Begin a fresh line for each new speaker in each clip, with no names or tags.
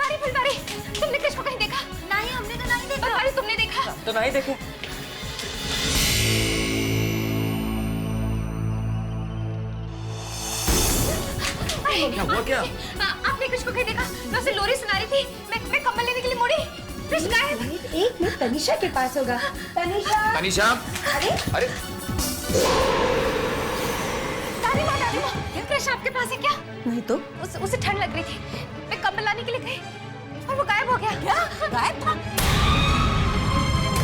फुलवारी फुलवारी, तुमने कृष्ण को कहीं देखा?
नहीं, हमने तो नहीं देखा।
फुलवारी तुमने देखा?
तो नहीं देखे। क्या हुआ क्या?
आपने कृष्ण को कहीं देखा? मैं उसे लोरी सुना रही थी, मैं कम्बल लेने के लिए मुड़ी, कृष्ण गायब।
एक मिनट, तनिषा के पास होगा। तनिषा।
तनिषा। अरे
दादी माँ, कृष्ण आपके पास है क्या?
नहीं तो
उसे ठंड लग रही थी, मैं कंबल लाने के लिए गई और वो गायब हो गया।
क्या गायब था?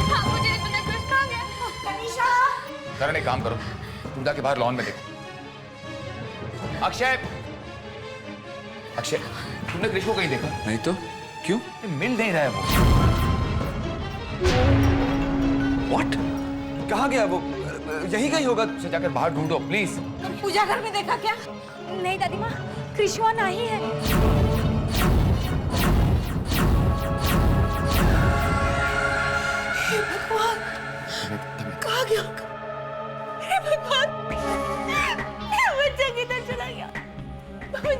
हाँ, मुझे नहीं पता कृष्ण कहाँ गया।
तनिषा।
करण, एक काम करो, तुम जाके बाहर लॉन में देखो। अक्षय, अक्षय, तुमने कृष्ण को कहीं देखा?
नहीं तो क्यों?
मिल नहीं रहा है वो।
What? कहाँ गया वो? यहीं कहीं होगा।
उसे जाकर बाहर ढूंढो प्लीज।
पूजा घर में देखा क्या?
नहीं दादी माँ, कृष्ण नहीं है।
हे भगवान, कहाँ गया? हे भगवान, मेरा बच्चा किधर चला गया?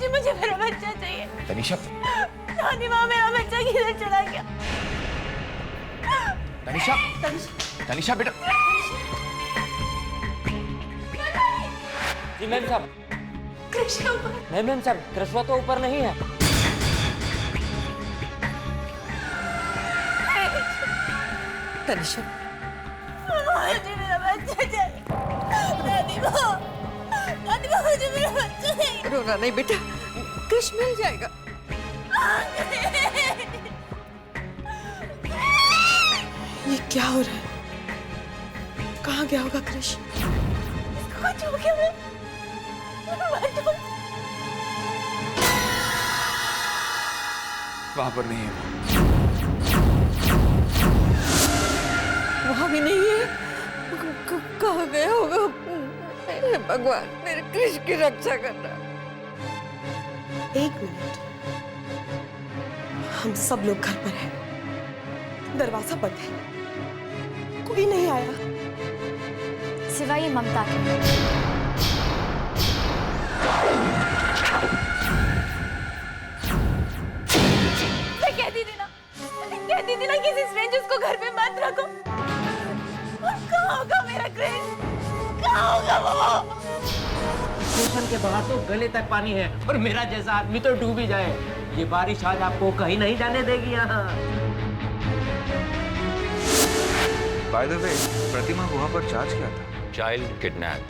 मुझे मेरा बच्चा चाहिए।
तनिषा,
दादी माँ, मेरा बच्चा किधर चला गया?
तनिषा, तनिषा बेटा।
जी मैम साहब।
कृष्ण
नहीं मैम साहब, कृष्णा तो ऊपर नहीं है।
तनिषा, मुझे मेरा बच्चा चाहिए। दादी माँ, मुझे मेरा बच्चा चाहिए। रोना नहीं बेटा, कृष्ण मिल जाएगा। ये क्या हो रहा है? कहाँ गया होगा कृष्ण? कुछ हो गया है?
वहां पर नहीं है।
वहां भी नहीं है। कहाँ गया होगा? मेरे भगवान, मेरे कृष्ण की रक्षा करना। एक मिनट, हम सब लोग घर पर हैं। दरवाजा बंद है, कोई नहीं आया
सिवाय ये ममता के। कहती थी ना किसी स्ट्रेंजर्स को घर में मत रखो। कहाँ होगा मेरा कृष्ण? कहाँ होगा वो?
स्टेशन के बाहर तो गले तक पानी है और मेरा जैसा आदमी तो डूब ही जाए। ये बारिश आज आपको कहीं नहीं जाने देगी यहाँ।
बाय द वे, प्रतिमा वहां पर चार्ज क्या था?
चाइल्ड किडनैप,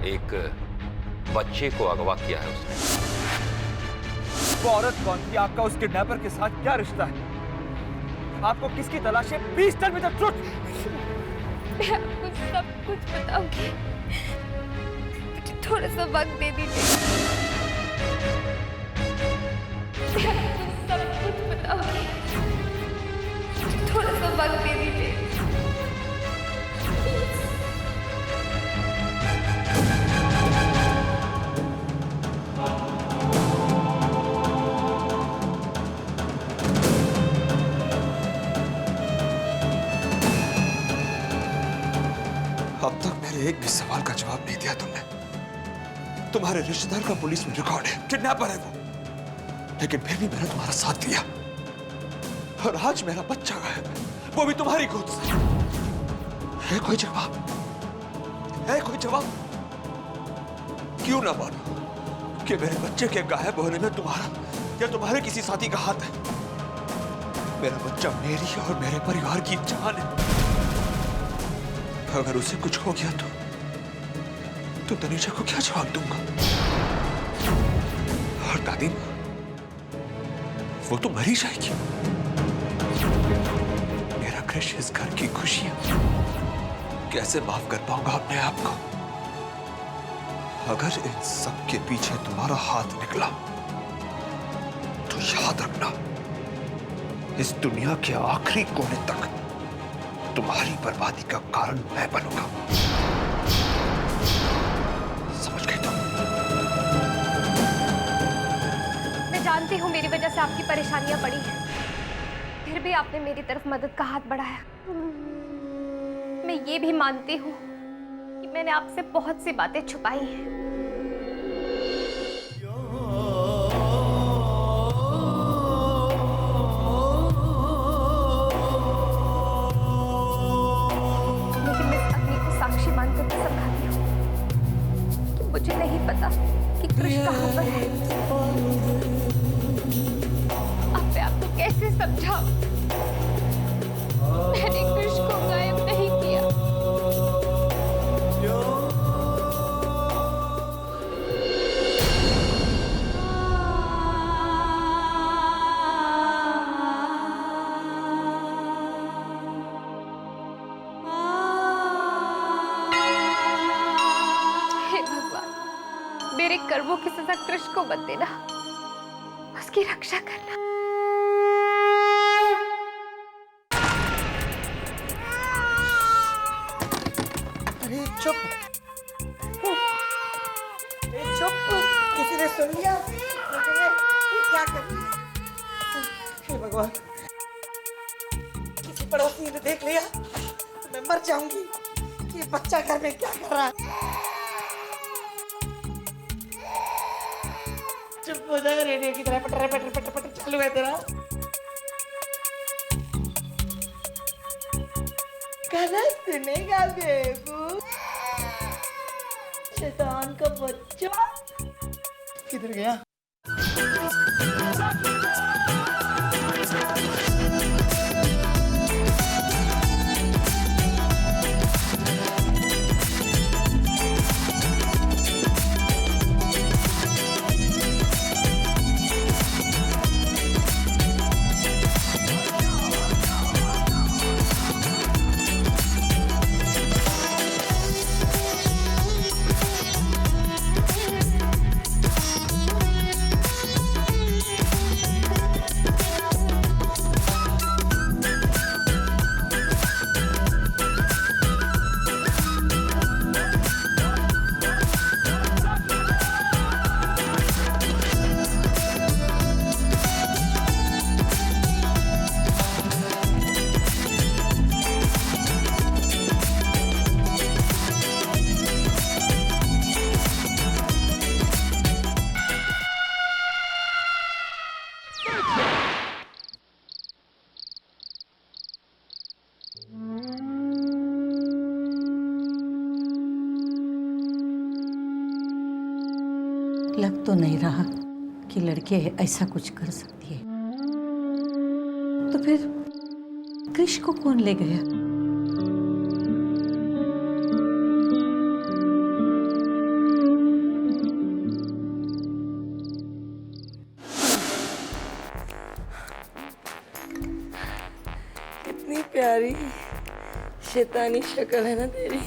एक बच्चे को अगवा किया है उसने।
वो औरत कौन थी? आपका उस किडनैपर के साथ क्या रिश्ता है? आपको किसकी तलाश है? Please tell me the truth.
मैं आपको सब कुछ बताऊंगी, मुझे थोड़ा सा वक्त दे दीजिए। मैं आपको सब कुछ बताऊंगी, मुझे थोड़ा सा वक्त दे दीजिए।
अब तक मेरे एक भी सवाल का जवाब नहीं दिया तुमने। तुम्हारे रिश्तेदार का पुलिस में रिकॉर्ड है, किडनैपर है वो, लेकिन फिर भी मैंने तुम्हारा साथ दिया। और आज मेरा बच्चा गायब है, वो भी तुम्हारी गोद से। है कोई जवाब? है कोई जवाब? क्यों ना मानो कि मेरे बच्चे के गायब होने में तुम्हारा या तुम्हारे किसी साथी का हाथ है? मेरा बच्चा मेरी और मेरे परिवार की जान है। अगर उसे कुछ हो गया तो तनीषा को क्या जवाब दूंगा? और दादी वो तो मर ही जाएगी। मेरा कृष्ण, इस घर की खुशियां कैसे माफ कर पाऊंगा अपने आप को? अगर इन सब के पीछे तुम्हारा हाथ निकला तो याद रखना, इस दुनिया के आखिरी कोने तक तुम्हारी बर्बादी का कारण मैं बनूंगा। समझ गए तुम?
मैं जानती हूँ मेरी वजह से आपकी परेशानियां बढ़ी हैं, फिर भी आपने मेरी तरफ मदद का हाथ बढ़ाया। मैं ये भी मानती हूँ कि मैंने आपसे बहुत सी बातें छुपाई हैं। कर्मों की सजा कृष्ण को मत देना, उसकी रक्षा करना।
अरे चुप, चुप, किसी ने सुन लिया? ये क्या कर रही है? हे भगवान, किसी पड़ोसी ने देख लिया तो मैं मर जाऊंगी। ये बच्चा घर में क्या कर रहा है? चुप हो जा, रेडियो की तरह पटर पटर पटर पटर चालू है तेरा। गाना सुनेगा बेबू, शैतान का बच्चा। किधर गया?
लग तो नहीं रहा कि लड़के ऐसा कुछ कर सकती है। तो फिर कृष को कौन ले गया?
कितनी प्यारी शैतानी शक्ल है ना तेरी।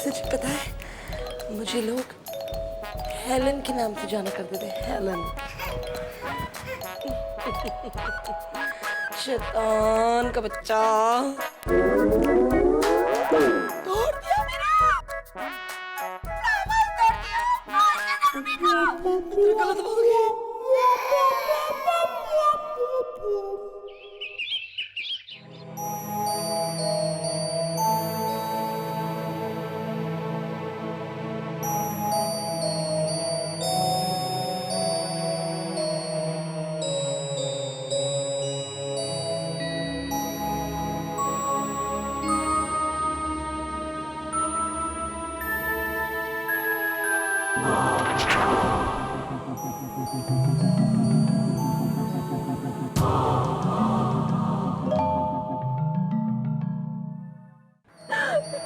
सच पता है, मुझे लोग हेलन के नाम से जाना करते थे, हेलन। शैतान का बच्चा तोड़ दिया मेरा, गलत बोल गया।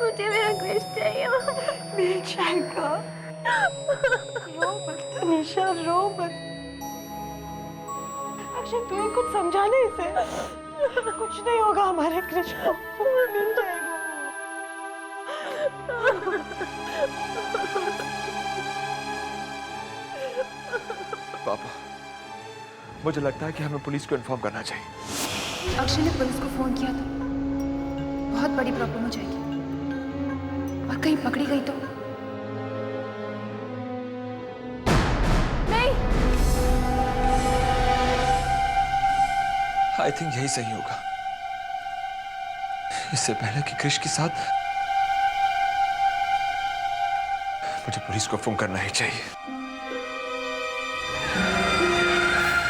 मुझे मेरा कृष्ण चाहिए।
मिल जाएगा। रो मत निशा, रो मत। अक्षय तू कुछ समझा नहीं इसे। कुछ नहीं होगा हमारे कृष्ण को, मिल जाएगा।
पापा, मुझे लगता है कि हमें पुलिस को इन्फॉर्म करना चाहिए।
अक्षय ने पुलिस को फोन किया तो बहुत बड़ी प्रॉब्लम हो जाएगी, और कहीं पकड़ी गई तो।
नहीं,
आई थिंक यही सही होगा। इससे पहले कि कृष के साथ, मुझे पुलिस को फोन करना ही चाहिए।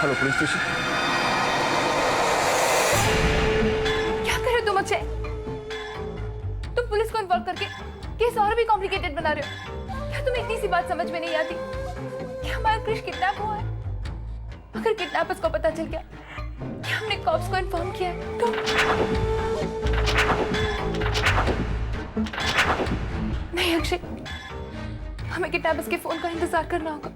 Hello police station.
क्या कर रहे हो तुम अक्षय? तुम पुलिस को इन्वॉल्व करके केस और भी कॉम्प्लिकेटेड बना रहे हो। क्या तुम्हें इतनी सी बात समझ में नहीं आती कि हमारा कृष किडनैप हुआ है? अगर किडनैपर्स को पता चल गया कि हमने कॉप्स को इन्फॉर्म किया है तो नहीं अक्षय, हमें किडनैपर्स के फोन का इंतजार करना होगा।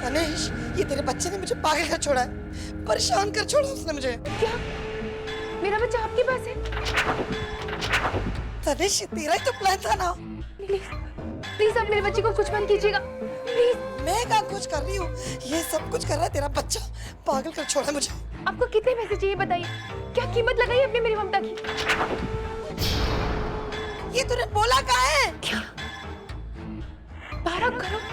तनिष, ये तेरे बच्चे ने मुझे पागल कर छोड़ा है, परेशान कर छोड़ा उसने मुझे।
क्या मेरा बच्चा आपके पास है?
तनिष, तेरा ही तो प्लान था ना।
प्लीज प्लीज आप मेरे बच्चे को कुछ मत कीजिएगा प्लीज।
मैं क्या कुछ कर रही हूँ, ये सब कुछ कर रहा है तेरा बच्चा, पागल कर छोड़ा मुझे।
आपको कितने पैसे चाहिए बताइए, क्या कीमत लगाई आपने मेरी ममता की?
ये तूने बोला क्या है?
क्या 12 करोड़?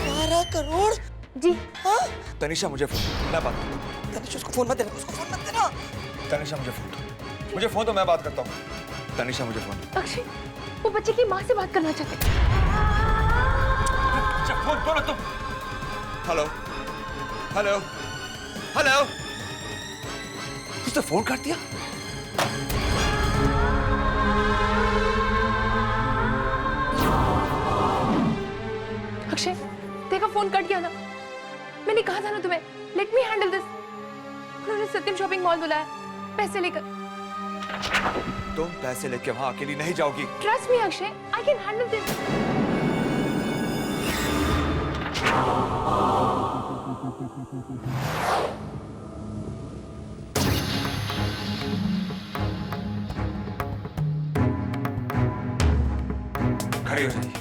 12 करोड़?
जी
हाँ?
तनिषा मुझे फोन, मैं बात करता हूँ।
तनिष उसको फोन मत देना, उसको फोन मत देना।
तनिषा मुझे फोन दो, मुझे फोन दो, मैं बात करता हूँ। तनिषा मुझे फोन दो।
अक्षय वो बच्चे की माँ से बात करना चाहते हैं।
अच्छा, फोन दो ना तुम। हेलो हेलो हेलो, उसने फोन कर दिया।
अक्षय देखा फोन कट गया ना, मैंने कहा था ना तुम्हें, लेट मी हैंडल दिस। उन्होंने सत्यम शॉपिंग मॉल बुलाया पैसे लेकर।
तुम पैसे लेके वहां अकेली नहीं जाओगी।
Trust me Akshay, I can handle this.
खड़ी हो जाइए।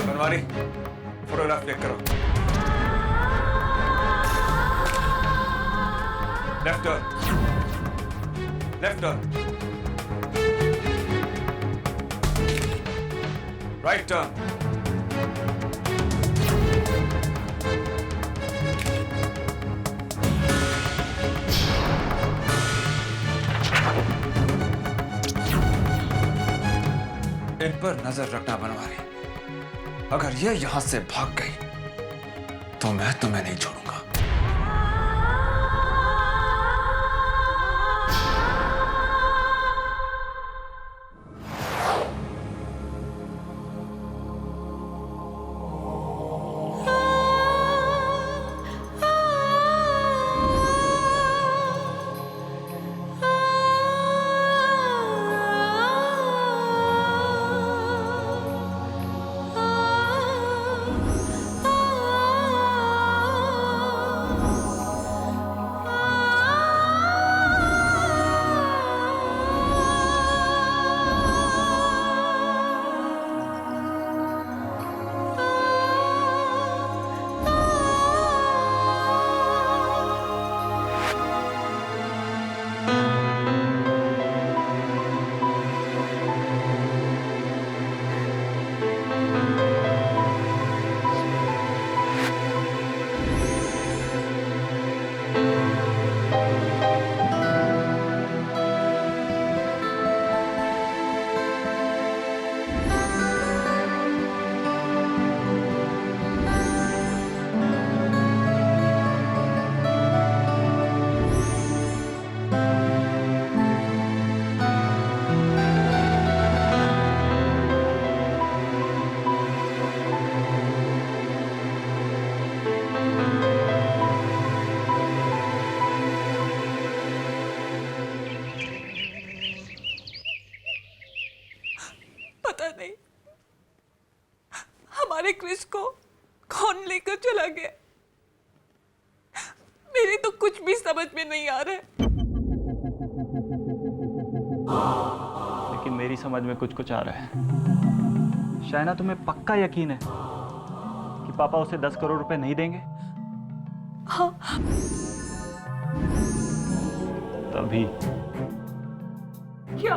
बनवारी, फोटोग्राफ क्लिक करो। Left turn, left turn, right turn, इन पर नजर रखना बनवारी। अगर ये यहां से भाग गई तो मैं तुम्हें नहीं छोड़ूंगा।
पता नहीं हमारे क्रिस को कौन लेकर चला गया, मेरी तो कुछ भी समझ में नहीं आ रहा है।
लेकिन मेरी समझ में कुछ कुछ आ रहा है। शायना, तुम्हें पक्का यकीन है कि पापा उसे 10 करोड़ रुपए नहीं देंगे?
हाँ।
तभी
क्या?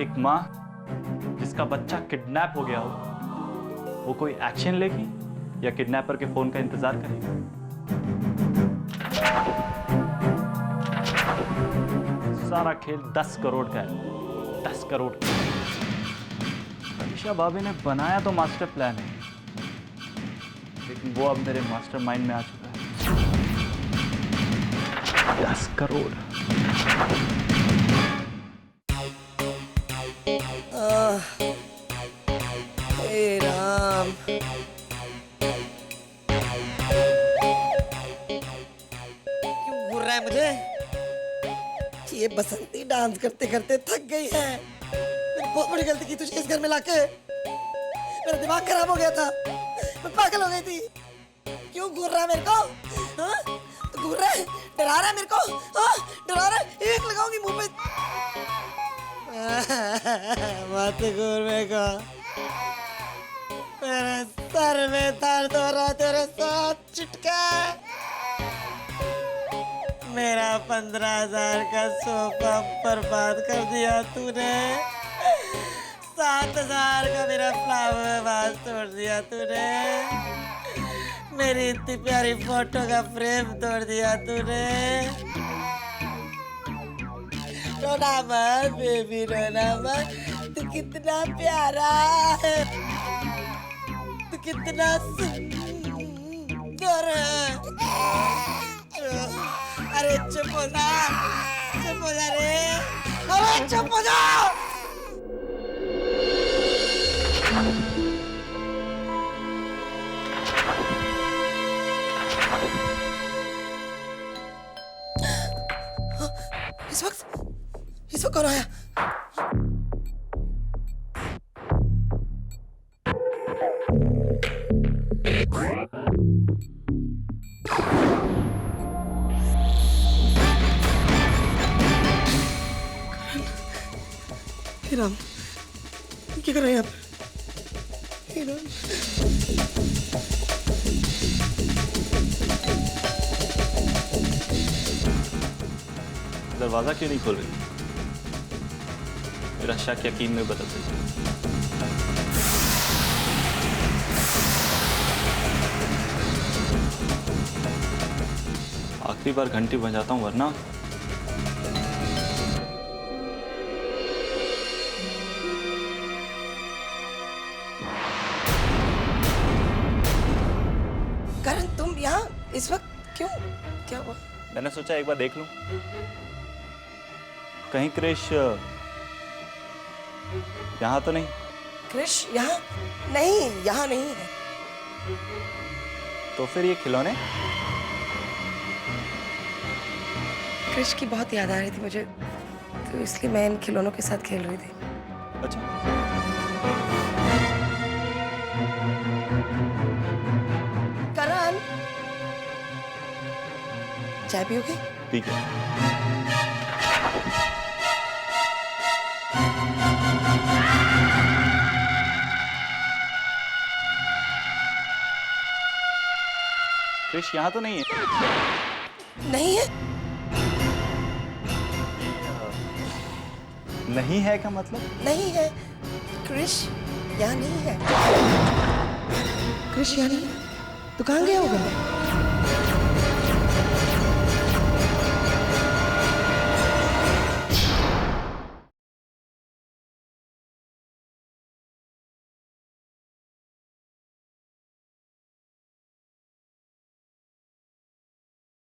एक माँ जिसका बच्चा किडनैप हो गया हो, वो कोई एक्शन लेगी या किडनैपर के फोन का इंतजार करेगी? सारा खेल 10 करोड़ का है, 10 करोड़। तनिषा भाभी ने बनाया तो मास्टर प्लान है, लेकिन वो अब मेरे मास्टर माइंड में आ चुका है। 10 करोड़।
हे राम, क्यों घूर रहा है मुझे? ये बसंती डांस करते करते थक गई है। मैंने बहुत बड़ी गलती की तुझे इस घर में लाके। मेरा दिमाग खराब हो गया था, मैं पागल हो गई थी। क्यों घूर रहा है मेरे को? हाँ? तो घूर रहा है, डरा रहा है मेरे को? हाँ? डरा रहा है? एक लगाऊंगी मुंह पे। मत घूर मेरे को, मेरे सर में दर्द हो रहा तेरे साथ चिटका। मेरा 15,000 का सोफा बर्बाद कर दिया तूने। 7,000 का मेरा फ्लावर वाज तोड़ दिया तूने। मेरी इतनी प्यारी फोटो का फ्रेम तोड़ दिया तूने। रोना मत बेबी, रोना मत। तू कितना प्यारा है, तू कितना सुंदर है। अरे चुप हो जा, चुप हो जा रे, अरे चुप हो जा। इस वक्त कौन आया? राम, क्या कर रहे हैं आप?
दरवाजा क्यों नहीं खोल रही? मेरा शक यकीन में बदल गया। आखिरी बार घंटी बजाता हूँ, वरना
करण तुम यहाँ इस वक्त क्यों? क्या हुआ?
मैंने सोचा एक बार देख लूं, कहीं क्रिश यहाँ तो नहीं।
क्रिश यहाँ नहीं, यहाँ नहीं है।
तो फिर ये खिलौने?
क्रिश की बहुत याद आ रही थी मुझे, तो इसलिए मैं इन खिलौनों के साथ खेल रही थी।
अच्छा,
करण, चाय पियोगे?
ठीक है। क्रिश यहाँ तो नहीं है?
नहीं है?
नहीं है का मतलब?
नहीं है, क्रिश यहाँ नहीं है। क्रिश यहाँ नहीं है, तो कहाँ गया होगा?